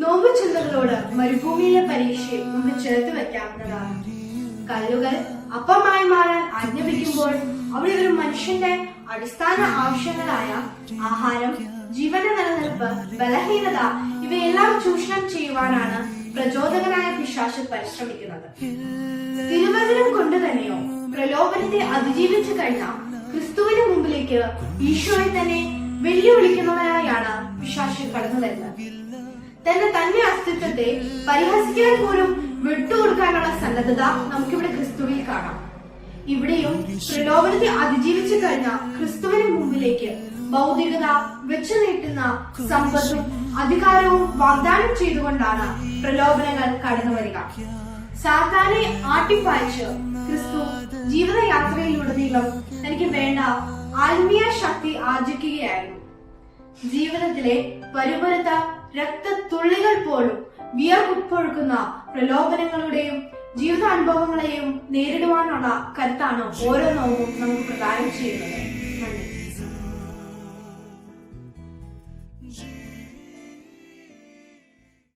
നോമ്പ് ചിന്തകളോട് മരുഭൂമിയിലെ പരീക്ഷയെ നമുക്ക് ചേർത്ത് വെക്കാവുന്നതാണ്. കല്ലുകൾ അപ്പമായി മാറാൻ ആജ്ഞാപിക്കുമ്പോൾ അവിടെ ഒരു മനുഷ്യന്റെ അടിസ്ഥാന ആവശ്യങ്ങളായ ആഹാരം, ജീവന നിലനിൽപ്പ്, ബലഹീനത ഇവയെല്ലാം ചൂഷണം ചെയ്യുവാനാണ് പ്രചോദകനായ പിശാച് പരിശ്രമിക്കുന്നത്. തിരുവചനം കൊണ്ട് തന്നെയോ പ്രലോഭനത്തെ അതിജീവിച്ചു കഴിഞ്ഞ ക്രിസ്തുവിന് മുമ്പിലേക്ക് ഈശോയെ തന്നെ വെല്ലുവിളിക്കുന്നവനായാണ് പിശാച് കടന്നു വരുന്നത്. തന്നെ അസ്തിത്വത്തെ പരിഹസിക്കാൻ പോലും വിട്ടുകൊടുക്കാനുള്ള സന്നദ്ധത നമുക്കിവിടെ ക്രിസ്തുവിൽ കാണാം. ഇവിടെയും പ്രലോഭനത്തെ അതിജീവിച്ചു കഴിഞ്ഞ ക്രിസ്തുവിന് മുമ്പിലേക്ക് ഭൗതികത വെച്ചു നീട്ടുന്ന സമ്പത്തും അധികാരവും വാഗ്ദാനം ചെയ്തുകൊണ്ടാണ് പ്രലോഭനങ്ങൾ കടന്നു വരിക. സാത്താനെ ആട്ടിപ്പായിച്ച് ക്രിസ്തു ജീവിതയാത്രയിലുടനീളം തനിക്ക് വേണ്ട ആത്മീയ ശക്തി ആർജിക്കുകയായിരുന്നു. ജീവിതത്തിലെ പരുപരുത്ത രക്തത്തുള്ളികൾ പോലും വിയർപ്പൊഴുക്കുന്ന പ്രലോഭനങ്ങളുടെയും ജീവിതാനുഭവങ്ങളെയും നേരിടുവാനുള്ള കരുത്താണ് ഓരോ നോവും നമുക്ക് പ്രദാനം ചെയ്യുന്നത്.